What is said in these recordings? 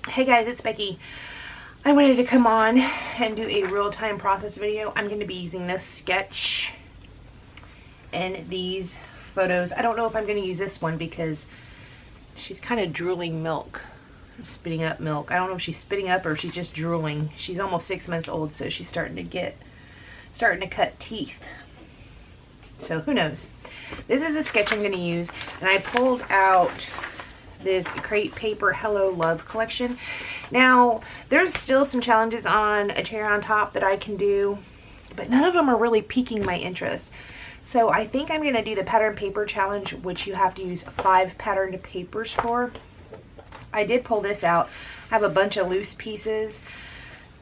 Hey guys, it's Becky. I wanted to come on and do a real-time process video. I'm going to be using this sketch and these photos. I don't know if I'm going to use this one because she's kind of drooling milk, spitting up milk. I don't know if she's spitting up or if she's just drooling. She's almost 6 months old, so she's starting to cut teeth. So who knows? This is a sketch I'm going to use, and I pulled out this Crate Paper Hello Love collection. Now, there's still some challenges on A Cherry on Top that I can do, but none of them are really piquing my interest. So I think I'm going to do the pattern paper challenge, which you have to use 5 patterned papers for. I did pull this out. I have a bunch of loose pieces,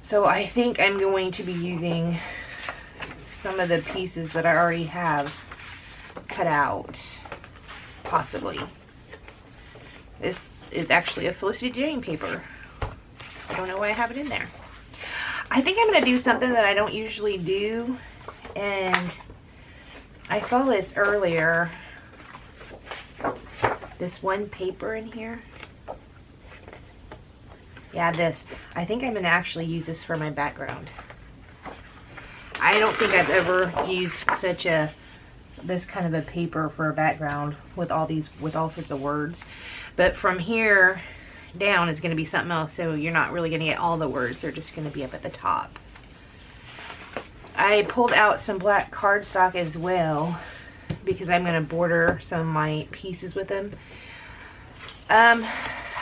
so I think I'm going to be using some of the pieces that I already have cut out, possibly. This is actually a Felicity Jane paper. I don't know why I have it in there. I think I'm going to do something that I don't usually do, and I saw this earlier. This one paper in here. Yeah, this. I think I'm going to actually use this for my background. I don't think I've ever used this kind of a paper for a background with all sorts of words. But from here down is going to be something else, so you're not really going to get all the words. They're just going to be up at the top. I pulled out some black cardstock as well because I'm going to border some of my pieces with them. And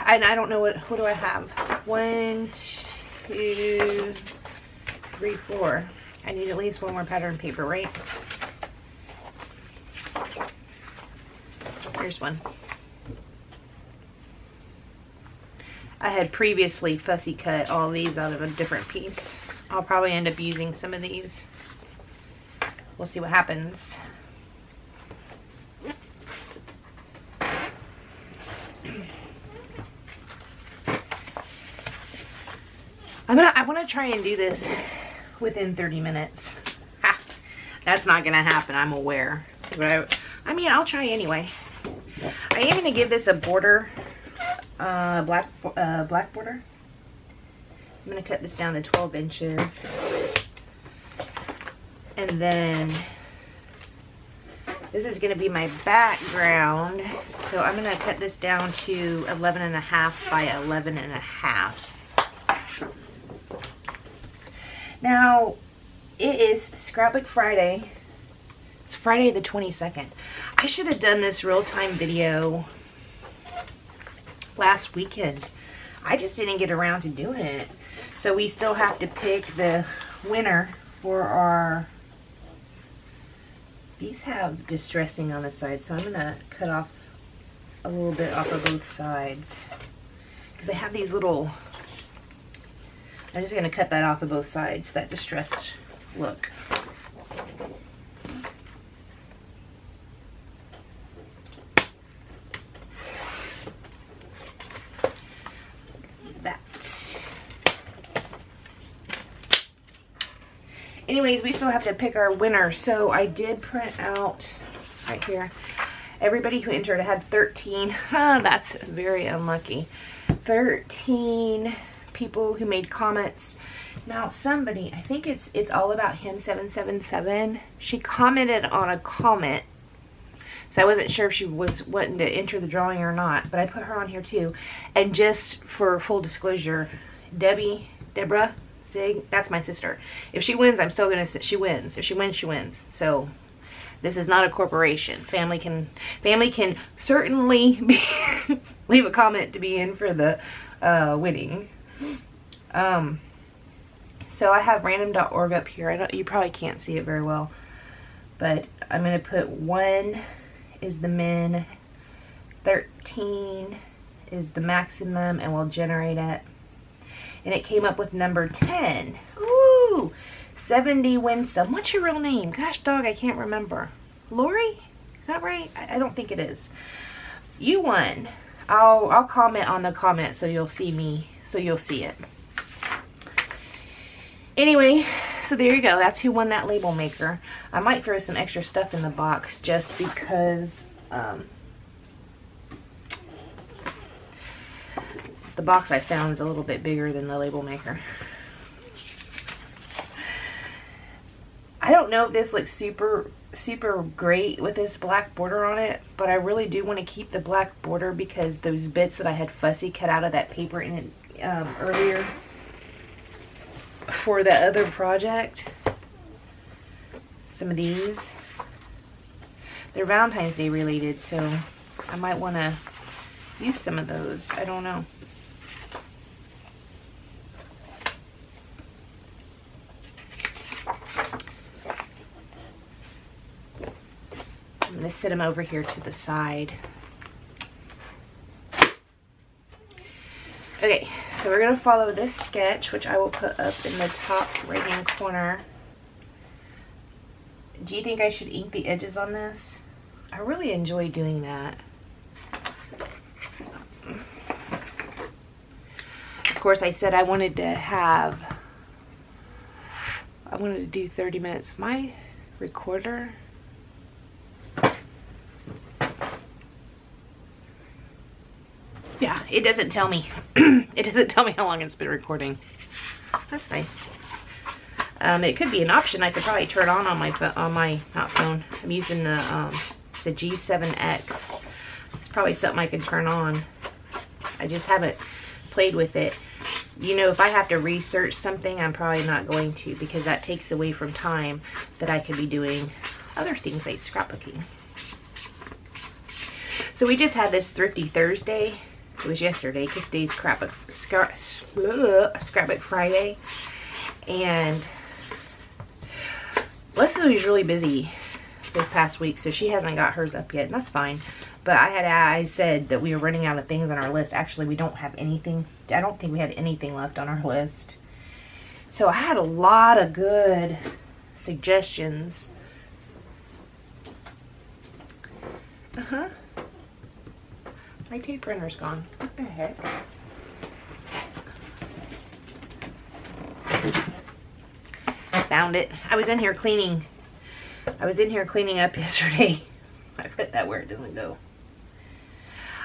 I don't know what do I have? 1, 2, 3, 4. I need at least one more pattern paper, right? Here's one. I had previously fussy cut all these out of a different piece. I'll probably end up using some of these. We'll see what happens. I want to try and do this within 30 minutes. Ha! That's not going to happen, I'm aware. But I mean, I'll try anyway. I am going to give this a border, black border. I'm going to cut this down to 12 inches. And then this is going to be my background. So I'm going to cut this down to 11.5 by 11.5. Now, it is Scrapbook Friday. It's Friday the 22nd. I should have done this real-time video last weekend. I just didn't get around to doing it. So we still have to pick the winner for our... These have distressing on the side, so I'm going to cut off a little bit off of both sides. Because they have these little... I'm just going to cut that off of both sides, that distressed look. Anyways, we still have to pick our winner. So I did print out right here. Everybody who entered had 13. That's very unlucky. 13 people who made comments. Now somebody, I think it's all about him 777. She commented on a comment. So I wasn't sure if she was wanting to enter the drawing or not, but I put her on here too. And just for full disclosure, Deborah Sig, that's my sister. If she wins, I'm still gonna say she wins. If she wins, she wins. So this is not a corporation. Family can certainly leave a comment to be in for the winning. So I have random.org up here. You probably can't see it very well, but I'm gonna put 1 is the min, 13 is the maximum, and we'll generate it. And it came up with number 10. Ooh, 70 Winsome. What's your real name? Gosh dog, I can't remember. Lori? Is that right? I don't think it is. You won. I'll comment on the comment so you'll see me, so you'll see it. Anyway, so there you go. That's who won that label maker. I might throw some extra stuff in the box just because The box I found is a little bit bigger than the label maker. I don't know if this looks super great with this black border on it, but I really do want to keep the black border because those bits that I had fussy cut out of that paper in it earlier for the other project, some of these, they're Valentine's Day related, so I might want to use some of those. I don't know. I'm going to sit them over here to the side. Okay, so we're going to follow this sketch, which I will put up in the top right hand corner. Do you think I should ink the edges on this? I really enjoy doing that. Of course, I said I wanted to do 30 minutes. My recorder, yeah, it doesn't tell me. It doesn't tell me how long it's been recording. That's nice. It could be an option. I could probably turn on my not phone. I'm using the it's a G7X. It's probably something I could turn on. I just haven't played with it. You know, if I have to research something, I'm probably not going to, because that takes away from time that I could be doing other things like scrapbooking. So we just had this Thrifty Thursday. It was yesterday because today's Scrapbook Friday. And Leslie was really busy this past week, so she hasn't got hers up yet, and that's fine. But I said that we were running out of things on our list. Actually, we don't have anything. I don't think we had anything left on our list. So I had a lot of good suggestions. My tape printer's gone. What the heck? Found it. I was in here cleaning up yesterday. I put that where it doesn't go.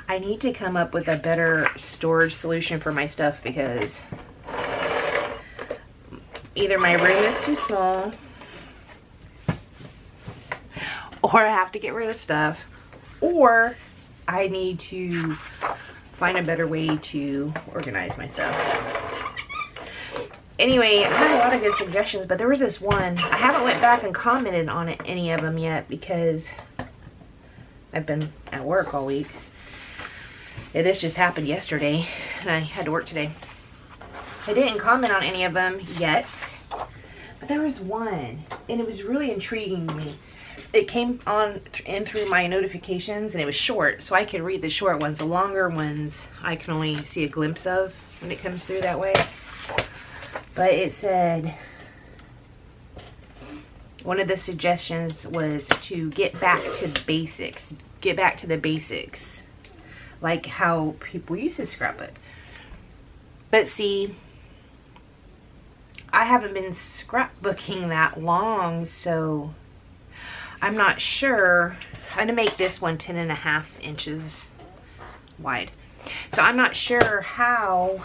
I need to come up with a better storage solution for my stuff because either my room is too small or I have to get rid of stuff, or I need to find a better way to organize my stuff. Anyway, I had a lot of good suggestions, but there was this one. I haven't went back and commented on any of them yet because I've been at work all week. Yeah, this just happened yesterday and I had to work today. I didn't comment on any of them yet, but there was one and it was really intriguing to me. It came on in through my notifications and it was short, so I could read the short ones. The longer ones I can only see a glimpse of when it comes through that way. But it said, one of the suggestions was to get back to basics. Get back to the basics. Like how people use a scrapbook. But see, I haven't been scrapbooking that long, so I'm not sure. I'm going to make this one 10.5 inches wide. So I'm not sure how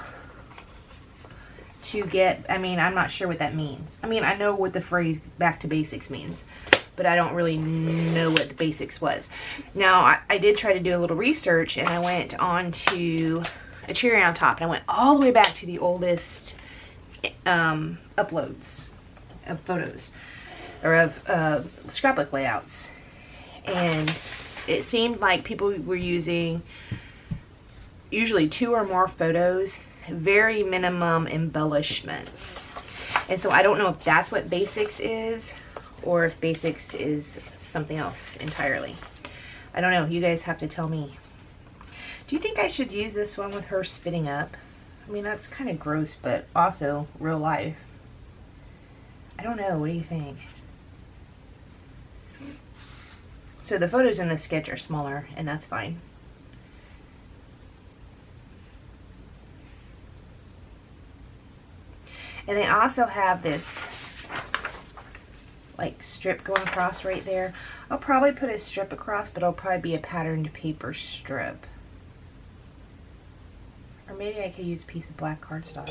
to get, I'm not sure what that means. I know what the phrase back to basics means, but I don't really know what the basics was. Now, I did try to do a little research and I went on to a cherry on top and I went all the way back to the oldest uploads of photos or of scrapbook layouts, and it seemed like people were using usually 2 or more photos, very minimum embellishments. And so I don't know if that's what basics is or if basics is something else entirely. I don't know. You guys have to tell me. Do you think I should use this one with her spitting up? That's kind of gross, but also real life. I don't know. What do you think? So the photos in this sketch are smaller, and that's fine. And they also have this like strip going across right there. I'll probably put a strip across, but it'll probably be a patterned paper strip. Or maybe I could use a piece of black cardstock.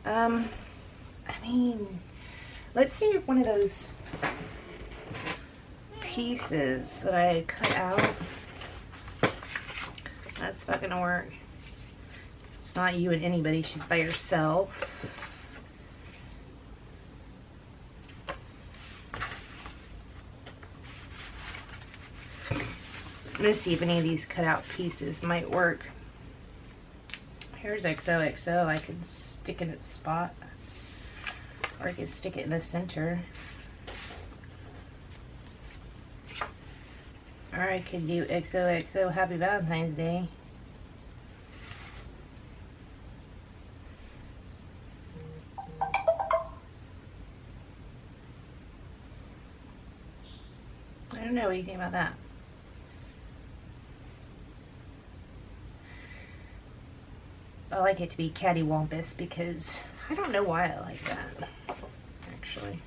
I mean, let's see if one of those pieces that I cut out, that's not gonna work. It's not you and anybody, she's by herself. I'm gonna see if any of these cut out pieces might work. Here's XOXO, I could stick it in its spot. Or I could stick it in the center. Or I could do XOXO Happy Valentine's Day. I don't know, what do you think about that? I like it to be cattywampus because I don't know why I like that, actually.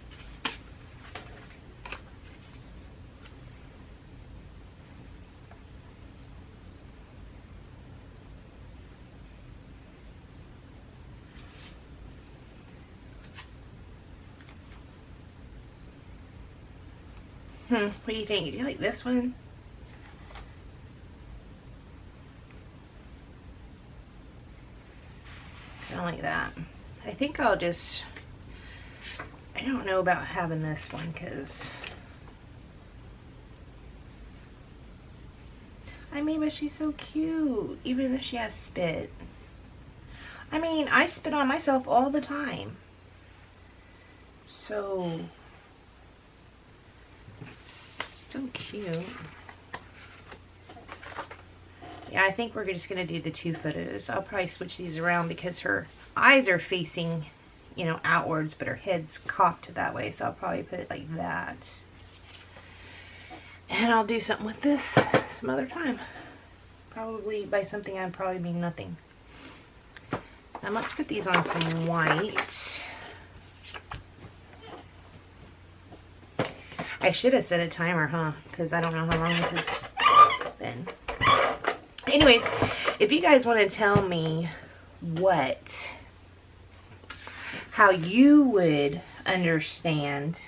What do you think? Do you like this one? I don't like that. I think I'll just, I don't know about having this one because, I mean, but she's so cute, even if she has spit. I mean, I spit on myself all the time. So, it's so cute. Yeah, I think we're just going to do the 2 photos. I'll probably switch these around because her eyes are facing, you know, outwards, but her head's cocked that way. So I'll probably put it like that. And I'll do something with this some other time. Probably by something I probably mean nothing. And let's put these on some white. I should have set a timer, huh? Because I don't know how long this has been. Anyways, if you guys want to tell me how you would understand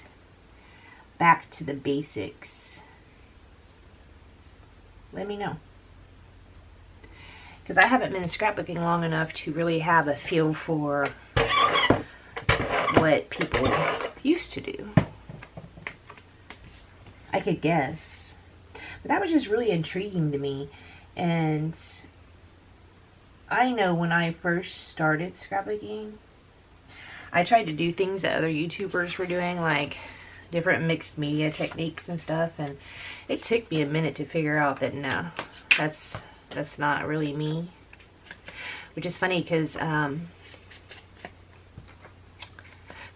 back to the basics, let me know. Because I haven't been scrapbooking long enough to really have a feel for what people used to do. I could guess. But that was just really intriguing to me. And I know when I first started scrapbooking, I tried to do things that other YouTubers were doing, like different mixed media techniques and stuff, and it took me a minute to figure out that no, that's not really me. Which is funny because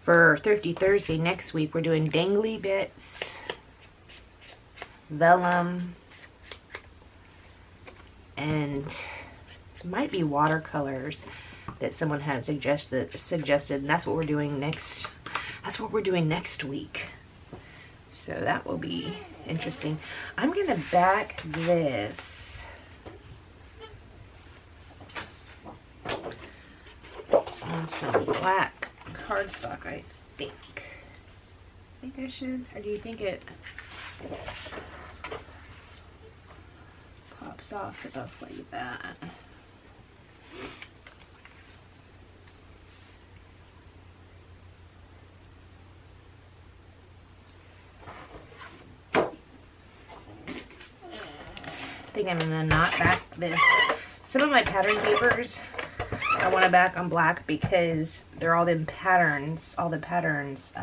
for Thrifty Thursday next week, we're doing dangly bits, vellum, and it might be watercolors that someone had suggested, and that's what we're doing next. That's what we're doing next week. So that will be interesting. I'm gonna back this on some black cardstock, I think. I think I should, or do you think it pops off enough like that? I think I'm gonna not back this. Some of my pattern papers I want to back on black because they're all them patterns, all the patterns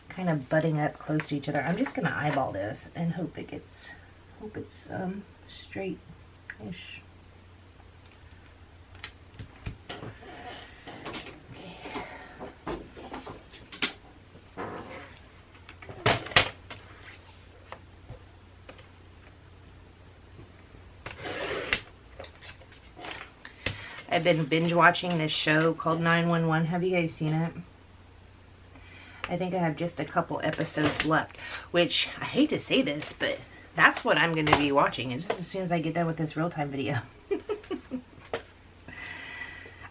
kind of butting up close to each other. I'm just gonna eyeball this and hope it's straight-ish. I've been binge watching this show called 911. Have you guys seen it? I think I have just a couple episodes left, which I hate to say this, but that's what I'm going to be watching just as soon as I get done with this real-time video.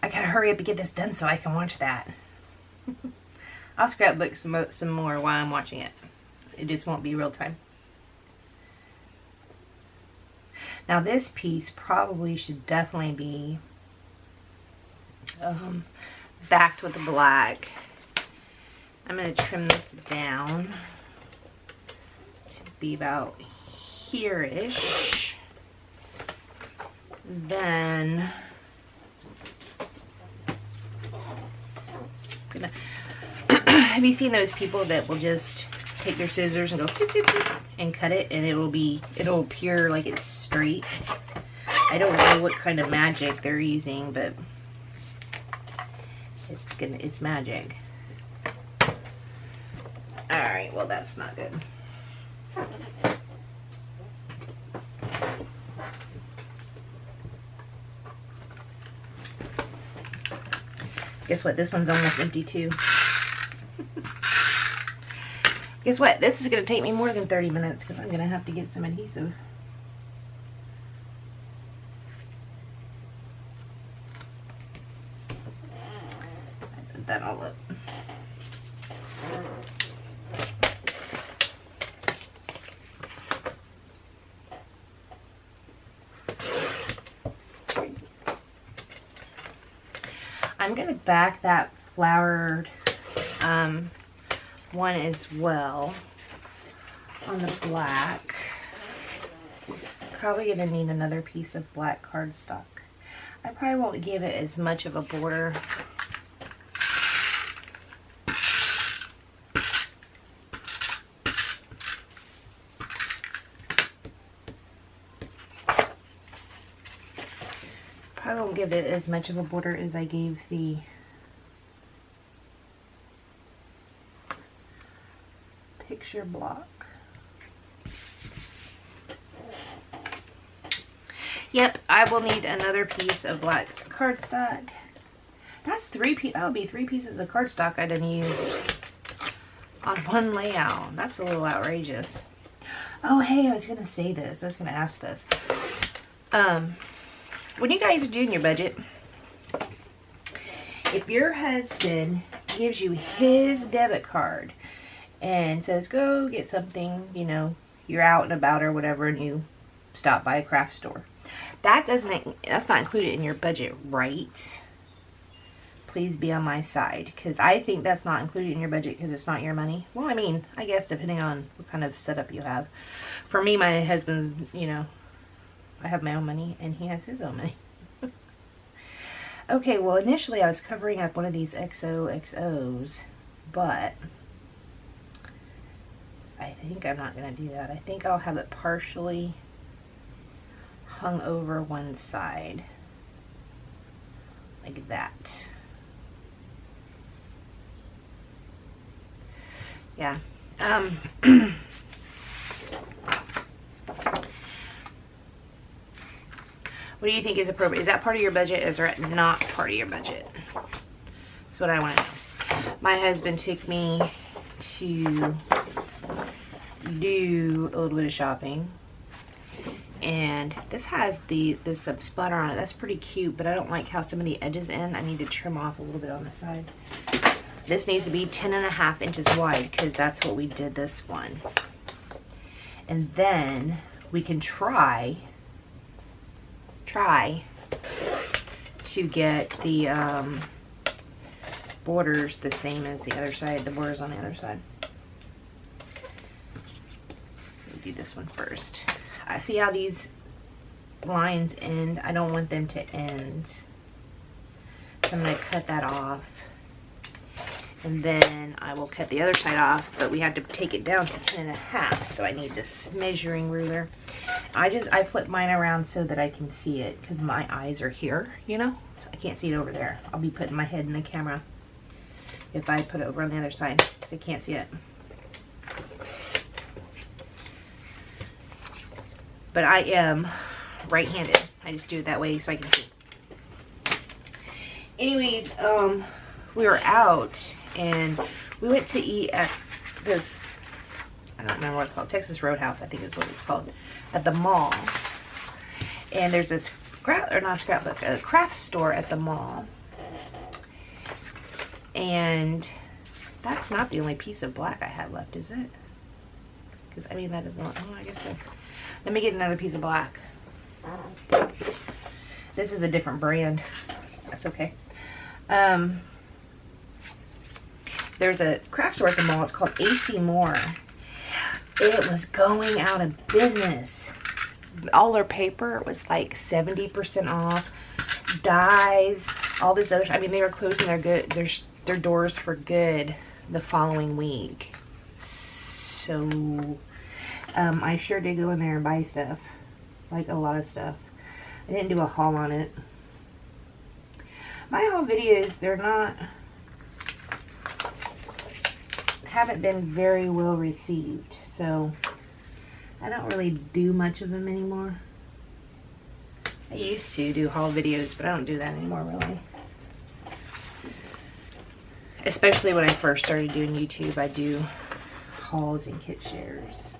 I gotta hurry up and get this done so I can watch that. I'll scrapbook some more while I'm watching it. It just won't be real time. Now this piece probably should definitely be backed with the black. I'm going to trim this down to be about here-ish. Then have you seen those people that will just take their scissors and go toop, toop, toop, and cut it, and it'll appear like it's straight? I don't know what kind of magic they're using, but it's magic. Alright, well that's not good. Guess what? This one's almost empty too. Guess what? This is going to take me more than 30 minutes because I'm going to have to get some adhesive. I put that all up. I'm going to back that flowered one as well on the black. Probably going to need another piece of black cardstock. I probably won't give it as much of a border. Probably won't give it as much of a border as I gave the picture block. Yep, I will need another piece of black cardstock. That's that would be 3 pieces of cardstock I didn't use on one layout. That's a little outrageous. Oh, hey, I was gonna say this. I was gonna ask this. When you guys are doing your budget, if your husband gives you his debit card and says, go get something, you know, you're out and about or whatever, and you stop by a craft store, that's not included in your budget, right? Please be on my side, because I think that's not included in your budget because it's not your money. Well, I mean, I guess depending on what kind of setup you have. For me, my husband's, you know, I have my own money and he has his own money. Okay, well, initially I was covering up one of these XOXOs, but I think I'm not going to do that. I think I'll have it partially hung over one side, like that. Yeah. What do you think is appropriate? Is that part of your budget? Is it not part of your budget? That's what I want to know. My husband took me to do a little bit of shopping, and this has this splatter on it. That's pretty cute, but I don't like how some of the edges end. I need to trim off a little bit on the side. This needs to be 10.5 inches wide because that's what we did this one. And then we can try to get the borders the same as the other side, the borders on the other side. Let me do this one first. I see how these lines end. I don't want them to end. So I'm going to cut that off. And then I will cut the other side off, but we have to take it down to 10.5, so I need this measuring ruler. I flip mine around so that I can see it, because my eyes are here, you know? So I can't see it over there. I'll be putting my head in the camera if I put it over on the other side, because I can't see it. But I am right-handed. I just do it that way so I can see. Anyways, we were out and We went to eat at this, I don't remember what it's called, Texas Roadhouse, I think is what it's called, at the mall. And there's this a craft store at the mall. And that's not the only piece of black I had left, is it? Because, I mean, that doesn't, oh, I guess so. Let me get another piece of black. This is a different brand. That's okay. There's a craft store at the mall. It's called AC Moore. It was going out of business. All their paper was like 70% off. Dyes, all this other. I mean, they were closing their doors for good the following week. So, I sure did go in there and buy stuff, like a lot of stuff. I didn't do a haul on it. My haul videos, haven't been very well received, so I don't really do much of them anymore. I used to do haul videos, but I don't do that anymore, really. Especially when I first started doing YouTube, I do hauls and kit shares.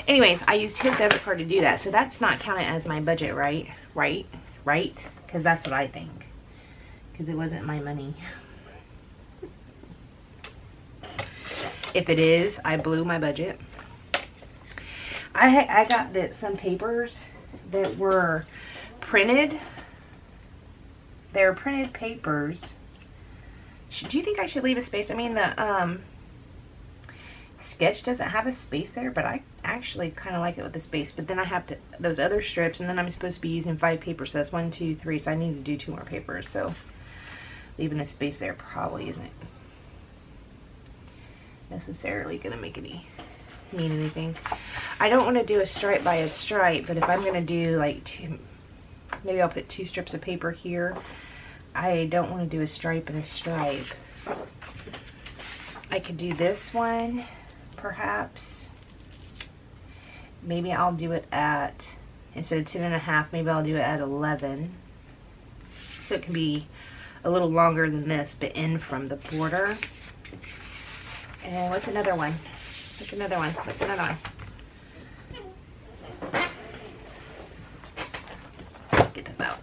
Anyways, I used his debit card to do that, so that's not counted as my budget, right? Right? Because that's what I think. Because it wasn't my money. If it is, I blew my budget. I got some papers that were printed. They're printed papers. Do you think I should leave a space? I mean, the sketch doesn't have a space there, but I actually kind of like it with the space. But then I have those other strips, and then I'm supposed to be using 5 papers, so that's 1, 2, 3. So I need to do 2 more papers. So leaving a space there probably isn't necessarily gonna make mean anything. I don't want to do a stripe by a stripe, but if I'm gonna do like 2, maybe I'll put 2 strips of paper here. I don't want to do a stripe and a stripe. I could do this one, perhaps. Maybe I'll do it at, instead of 10.5, maybe I'll do it at 11. So it can be a little longer than this, but in from the border. And what's another one? What's another one? What's another one? Let's get this out.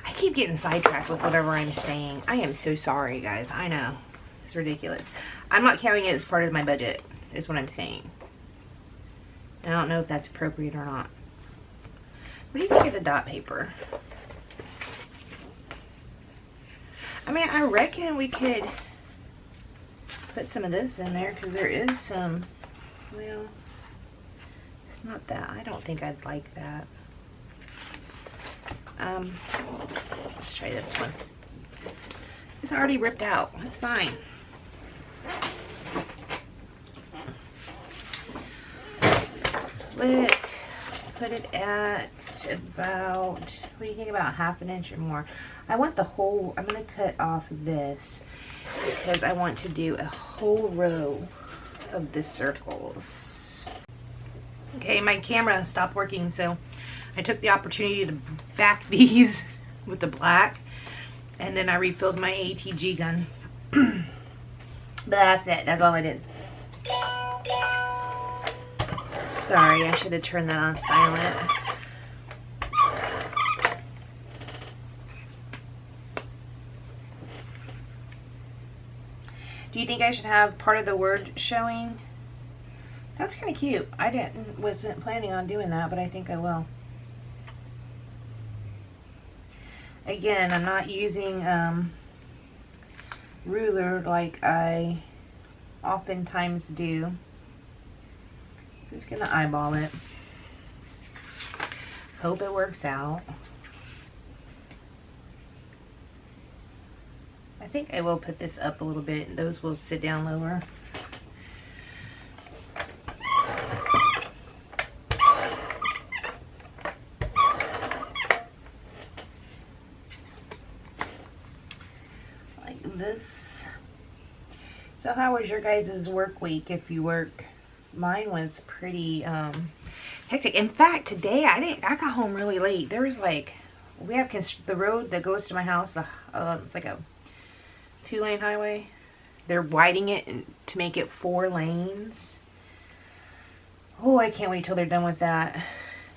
I keep getting sidetracked with whatever I'm saying. I am so sorry, guys. I know. It's ridiculous. I'm not counting it as part of my budget, is what I'm saying. I don't know if that's appropriate or not. What do you think of the dot paper? I mean, I reckon we could put some of this in there because there is some, well, it's not that. I don't think I'd like that. Let's try this one. It's already ripped out. That's fine. Let's put it at about, what do you think, about 1/2 inch or more? I want the whole, I'm going to cut off this because I want to do a whole row of the circles. Okay, my camera stopped working, so I took the opportunity to back these with the black, and then I refilled my ATG gun. But that's it. That's all I did. Sorry, I should have turned that on silent. Do you think I should have part of the word showing? That's kind of cute. I wasn't planning on doing that, but I think I will. Again, I'm not using ruler like I oftentimes do. Just gonna eyeball it. Hope it works out. I think I will put this up a little bit. Those will sit down lower. Like this. So how was your guys' work week if you work? Mine was pretty hectic. In fact, today I got home really late. There was like we have the road that goes to my house. It's like a 2-lane highway. They're widening it to make it 4 lanes. Oh, I can't wait till they're done with that.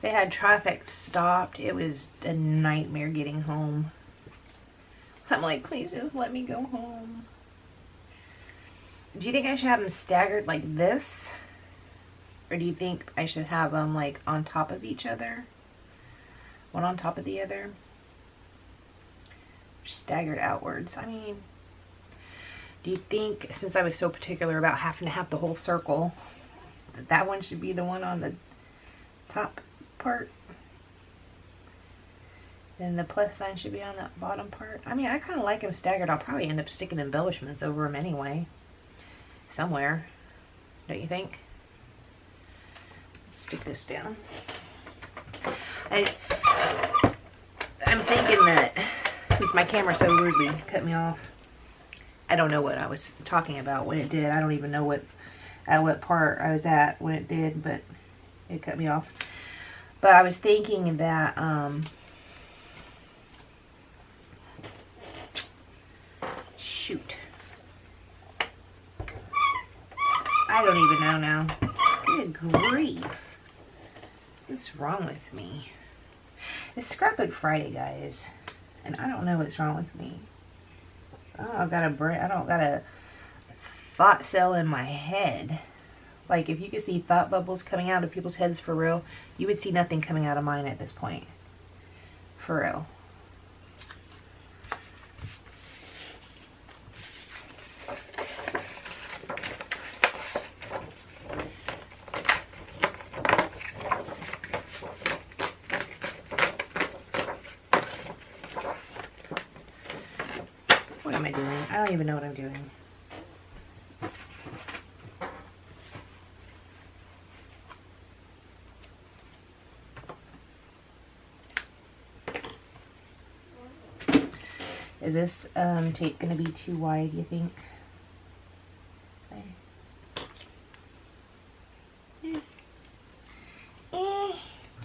They had traffic stopped. It was a nightmare getting home. I'm like, please just let me go home. Do you think I should have them staggered like this? Or do you think I should have them like on top of each other? One on top of the other? Staggered outwards. I mean, do you think, since I was so particular about having to have the whole circle, that one should be the one on the top part? Then the plus sign should be on that bottom part. I mean, I kind of like them staggered. I'll probably end up sticking embellishments over them anyway. Somewhere. Don't you think? Let's stick this down. I'm thinking that since my camera so rudely cut me off, I don't know what I was talking about when it did. I don't even know what part I was at when it did, but it cut me off. But I was thinking that shoot. I don't even know now. Good grief. What's wrong with me? It's Scrapbook Friday, guys. And I don't know what's wrong with me. I don't got a thought cell in my head. Like, if you could see thought bubbles coming out of people's heads for real, you would see nothing coming out of mine at this point. For real. What am I doing? I don't even know what I'm doing. Is this tape going to be too wide, you think?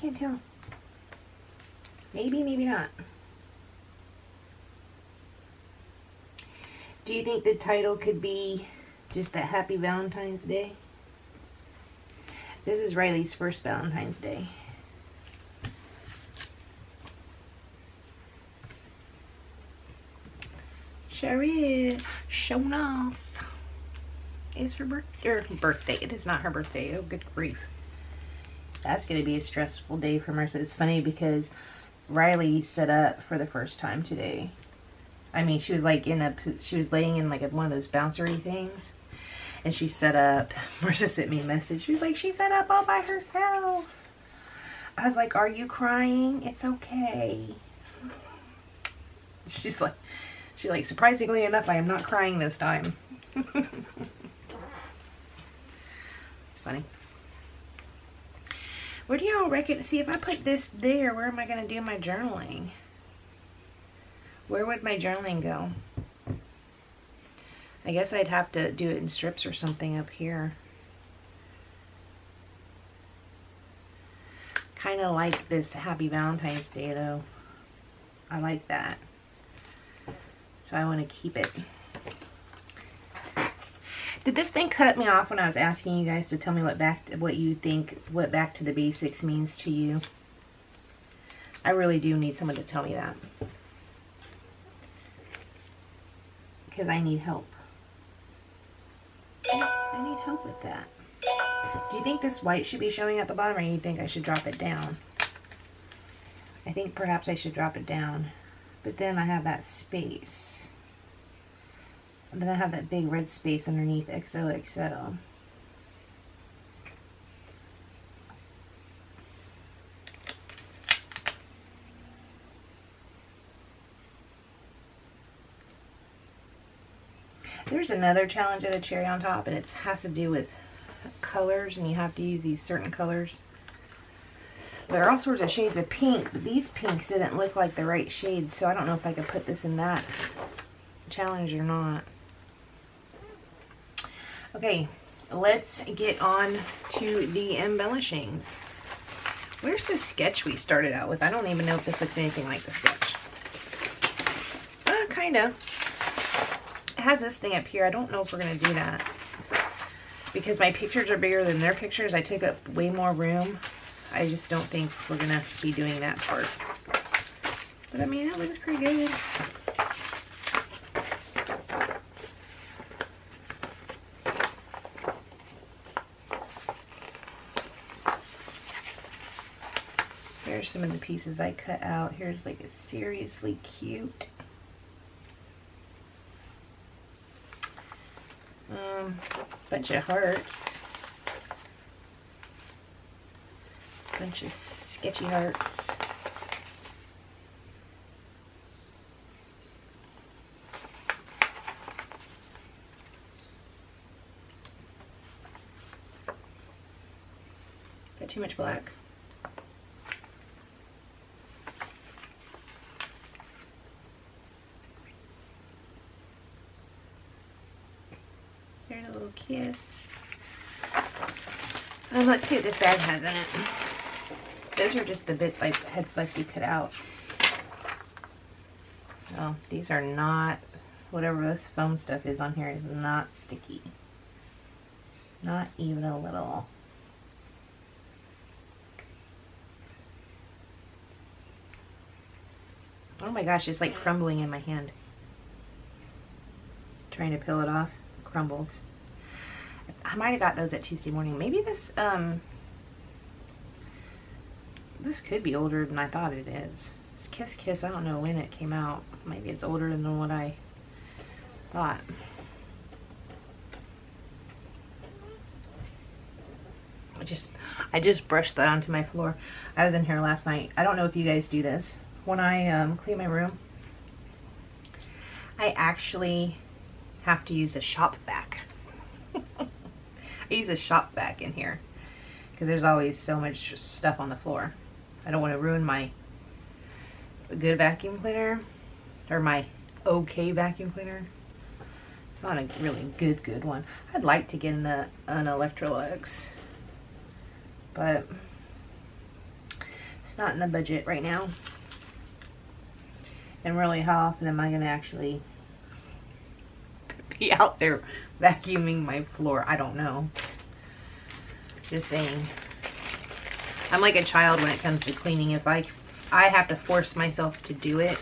Can't tell. Maybe, maybe not. Do you think the title could be just that Happy Valentine's Day? This is Riley's first Valentine's Day. Sure is. Showing off. It's her birthday. It is not her birthday. Oh, good grief. That's going to be a stressful day for Marissa. It's funny because Riley set up for the first time today. I mean, she was like she was laying in like one of those bouncery things. And she set up. Marissa sent me a message. She was like, she set up all by herself. I was like, are you crying? It's okay. She's like, surprisingly enough, I am not crying this time. It's funny. Where do y'all reckon? See, if I put this there, where am I going to do my journaling? Where would my journaling go? I guess I'd have to do it in strips or something up here. Kind of like this Happy Valentine's Day, though. I like that. So I want to keep it. Did this thing cut me off when I was asking you guys to tell me what you think back to the basics means to you? I really do need someone to tell me that. Because I need help. I need help with that. Do you think this white should be showing at the bottom, or do you think I should drop it down? I think perhaps I should drop it down. But then I have that space. And then I have that big red space underneath XOXO. There's another challenge at a cherry on top, and it has to do with colors, and you have to use these certain colors. There are all sorts of shades of pink, but these pinks didn't look like the right shades, so I don't know if I could put this in that challenge or not. Okay, let's get on to the embellishings. Where's the sketch we started out with? I don't even know if this looks anything like the sketch. Kind of. It has this thing up here. I don't know if we're going to do that. Because my pictures are bigger than their pictures. I took up way more room. I just don't think we're going to be doing that part. But I mean, it looks pretty good. Here's some of the pieces I cut out. Here's like a seriously cute bunch of hearts. Bunch of sketchy hearts. Is that too much black? There's a little kiss. Let's see what this bag has in it. Those are just the bits I had fussy cut out. Oh, these are not, whatever this foam stuff is on here is not sticky. Not even a little. Oh my gosh, it's like crumbling in my hand. Trying to peel it off, crumbles. I might have got those at Tuesday morning. Maybe this this could be older than I thought it is. This Kiss Kiss, I don't know when it came out. Maybe it's older than what I thought. I just brushed that onto my floor. I was in here last night. I don't know if you guys do this. When I clean my room, I actually have to use a shop vac. I use a shop vac in here because there's always so much stuff on the floor. I don't want to ruin my good vacuum cleaner or my okay vacuum cleaner. It's not a really good one. I'd like to get an Electrolux, but it's not in the budget right now. And really, how often am I going to actually be out there vacuuming my floor? I don't know. Just saying. I'm like a child when it comes to cleaning. If I have to force myself to do it.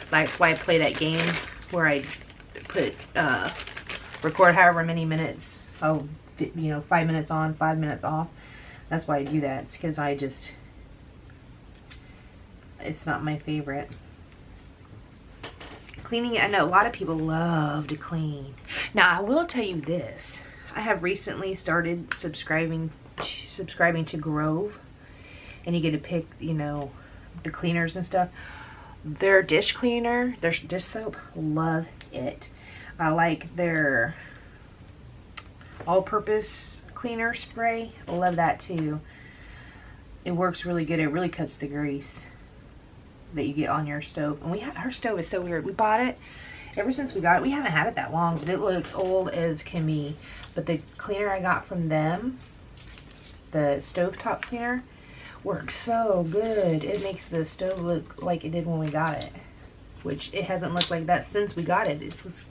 That's why I play that game where I put record however many minutes. Oh, you know, 5 minutes on, 5 minutes off. That's why I do that. It's because it's not my favorite. Cleaning it, I know a lot of people love to clean. Now, I will tell you this. I have recently started subscribing to Grove, and you get to pick, you know, the cleaners and stuff. Their dish cleaner, their dish soap, love it. I like their all-purpose cleaner spray. I love that too. It works really good. It really cuts the grease that you get on your stove. And our stove is so weird. We bought it, ever since we got it, we haven't had it that long, but it looks old as can be. But the cleaner I got from them, the stovetop cleaner, works so good. It makes the stove look like it did when we got it, which it hasn't looked like that since we got it. It's just,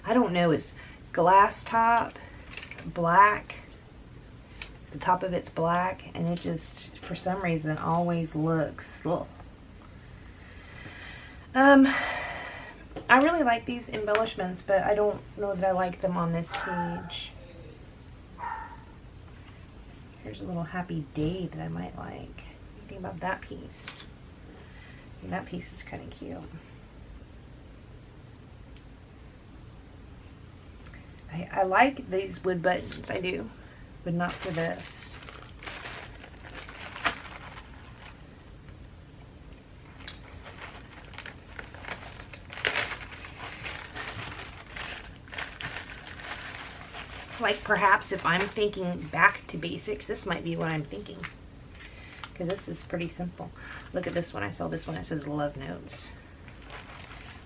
I don't know, it's glass top, black, the top of it's black, and it just, for some reason, always looks, ugh. I really like these embellishments, but I don't know that I like them on this page. Here's a little happy day that I might like. What do you think about that piece? I think that piece is kind of cute. I like these wood buttons, I do, but not for this. Like perhaps if I'm thinking back to basics, this might be what I'm thinking. Because this is pretty simple. Look at this one. I saw this one. It says love notes.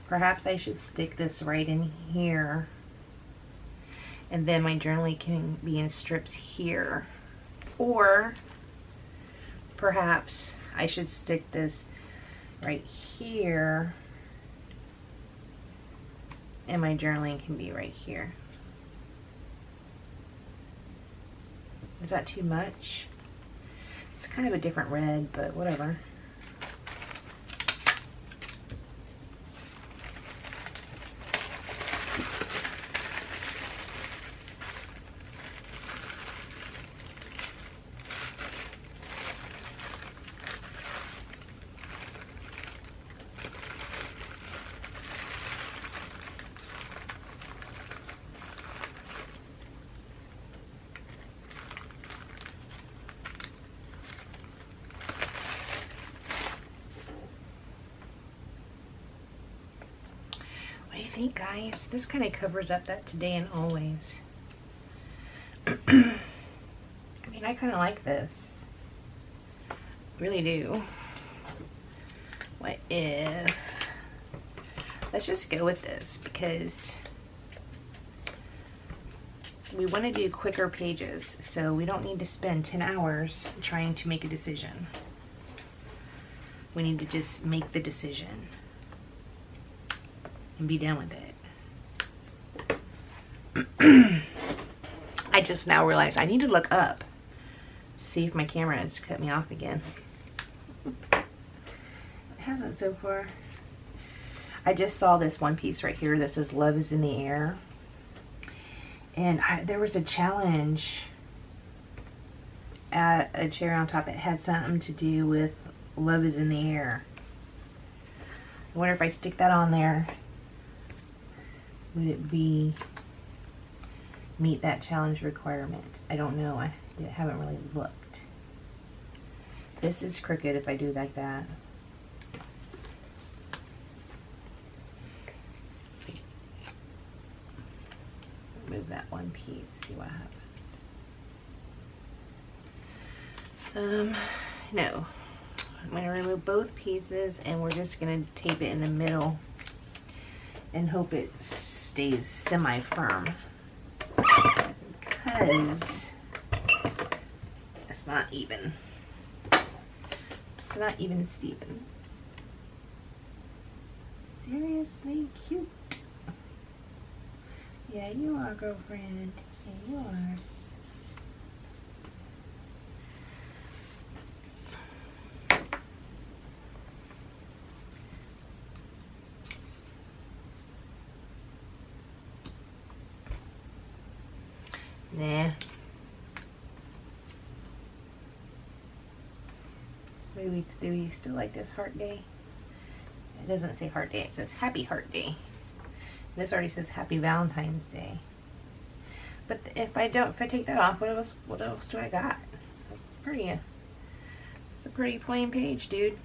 Perhaps I should stick this right in here. And then my journaling can be in strips here. Or perhaps I should stick this right here, and my journaling can be right here. Is that too much? It's kind of a different red, but whatever. What do you think, guys? This kind of covers up that today and always. I mean, I kind of like this. Really do. What if... Let's just go with this because we want to do quicker pages, so we don't need to spend 10 hours trying to make a decision. We need to just make the decision and be done with it. I just now realized I need to look up, see if my camera has cut me off again. It hasn't so far. I just saw this one piece right here that says "Love is in the air," and there was a challenge at a cherry on top that had something to do with love is in the air. I wonder if I stick that on there, would it meet that challenge requirement? I don't know. I haven't really looked. This is crooked if I do like that. Remove that one piece, see what happens. No. I'm going to remove both pieces and we're just going to tape it in the middle and hope it stays semi-firm, because it's not even. It's not even Steven. Seriously cute. Yeah, you are, girlfriend. Yeah, you are. Nah. Maybe do we still like this heart day? It doesn't say heart day, it says happy heart day. This already says happy Valentine's Day. But if I take that off, what else do I got? That's pretty. It's a pretty plain page, dude.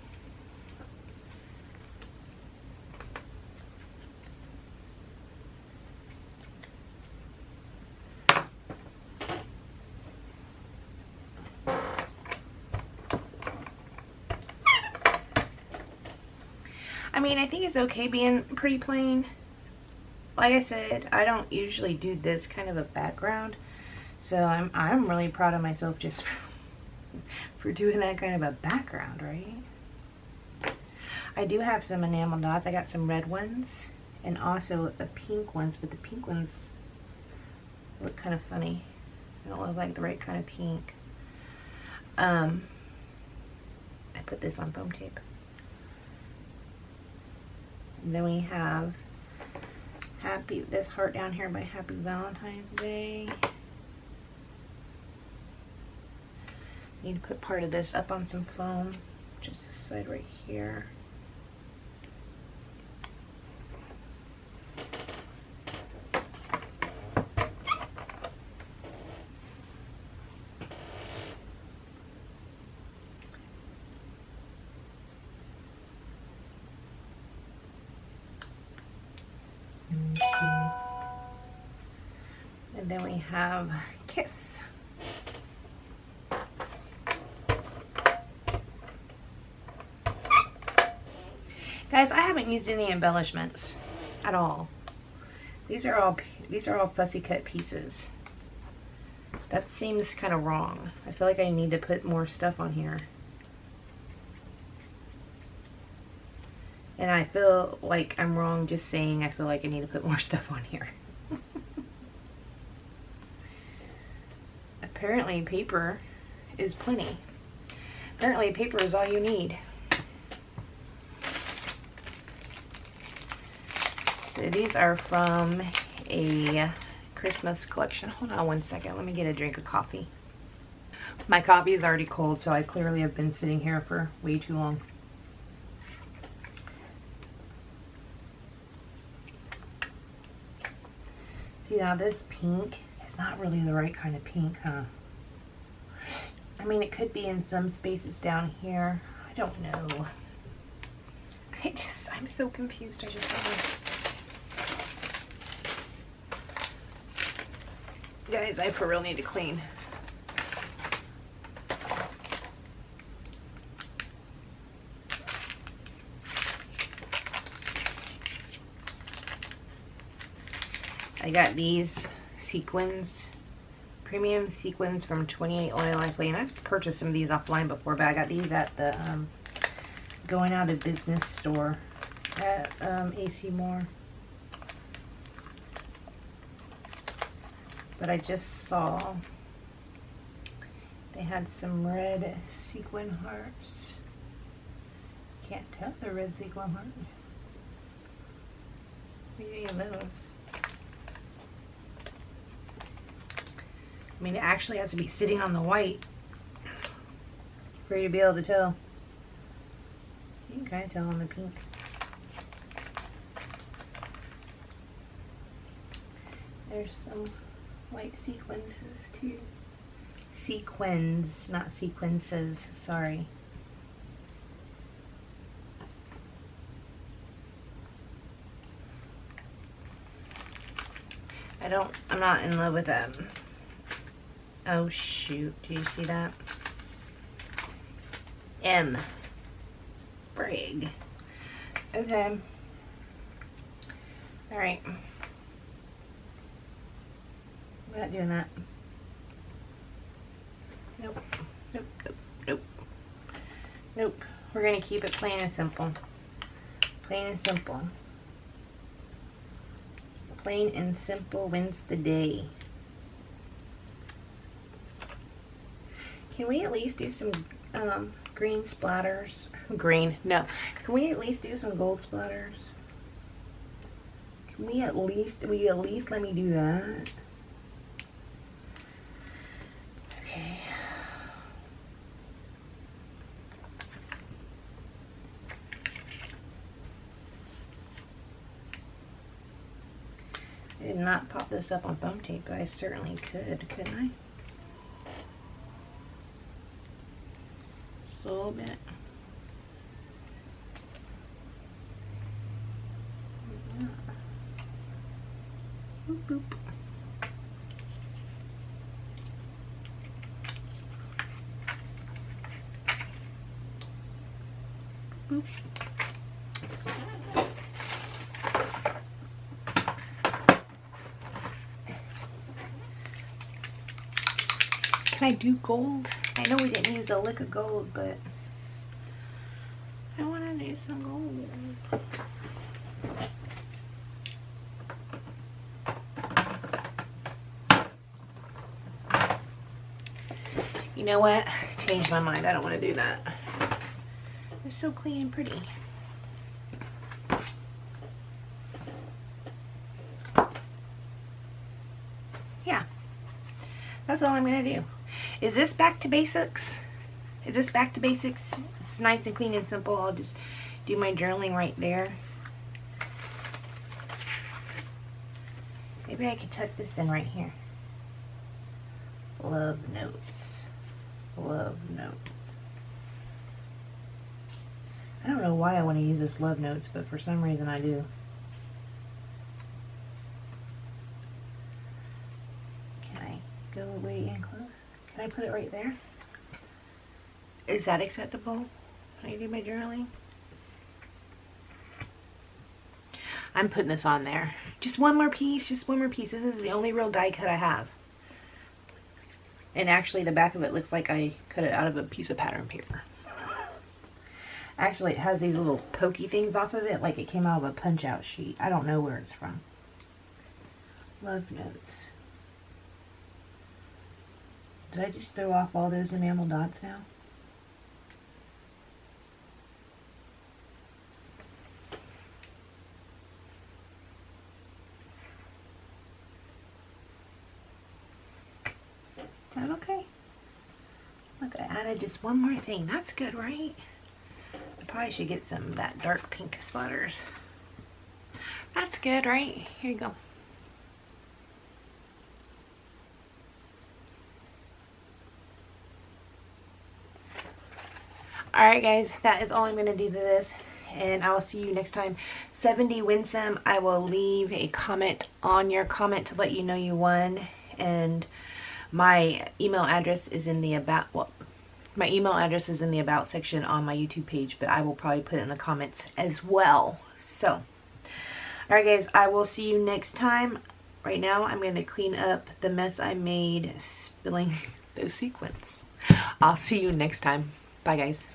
I mean, I think it's okay being pretty plain. Like I said, I don't usually do this kind of a background, so I'm really proud of myself just for doing that kind of a background, right? I do have some enamel dots. I got some red ones and also the pink ones, but the pink ones look kind of funny. They don't look like the right kind of pink. I put this on foam tape. And then we have this heart down here by Happy Valentine's Day. Need to put part of this up on some foam, just this side right here. And then we have kiss. Guys, I haven't used any embellishments at all. These are all fussy cut pieces. That seems kind of wrong. I feel like I need to put more stuff on here. And I feel like I'm wrong just saying I feel like I need to put more stuff on here. Apparently paper is plenty. Apparently paper is all you need. So these are from a Christmas collection. Hold on one second. Let me get a drink of coffee. My coffee is already cold, so I clearly have been sitting here for way too long. See, now this pink is not really the right kind of pink, huh? I mean, it could be in some spaces down here. I don't know. I'm so confused. I just don't know. Guys, I for real need to clean. I got these sequins, premium sequins from 28 Oil Life Lane. I've purchased some of these offline before, but I got these at the going out of business store at AC Moore. But I just saw they had some red sequin hearts. Can't tell if they're red sequin hearts. Any of those. I mean, it actually has to be sitting on the white for you to be able to tell. You can kind of tell on the pink. There's some white sequences too. Sequins, not sequences, sorry. I'm not in love with them. Oh shoot, do you see that? M. Frig. Okay. Alright. We're not doing that. Nope. Nope, nope, nope. Nope. We're gonna keep it plain and simple. Plain and simple. Plain and simple wins the day. Can we at least do some green splatters? Green, no. Can we at least do some gold splatters? Can we at least let me do that? Okay. I did not pop this up on foam tape, but I certainly could, couldn't I? Just a little bit. Boop, boop. Boop. Can I do gold? I know we didn't use a lick of gold, but I want to do some gold. You know what? Changed my mind. I don't want to do that. It's so clean and pretty. Yeah. That's all I'm going to do. Is this back to basics? Is this back to basics? It's nice and clean and simple. I'll just do my journaling right there. Maybe I could tuck this in right here. Love notes. Love notes. I don't know why I want to use this love notes, but for some reason I do. Can I go way in close? Can I put it right there? Is that acceptable when I do my journaling? I'm putting this on there. Just one more piece, just one more piece. This is the only real die cut I have. And actually the back of it looks like I cut it out of a piece of pattern paper. Actually, it has these little pokey things off of it, like it came out of a punch-out sheet. I don't know where it's from. Love notes. Did I just throw off all those enamel dots now? Is that okay? Look, I added just one more thing. That's good, right? I probably should get some of that dark pink splatters. That's good, right? Here you go. Alright guys, that is all I'm going to do to this, and I will see you next time. 70 Winsome, I will leave a comment on your comment to let you know you won, and my email address is in the about, well, my email address is in the about section on my YouTube page, but I will probably put it in the comments as well. So, alright guys, I will see you next time. Right now, I'm going to clean up the mess I made spilling those sequins. I'll see you next time. Bye guys.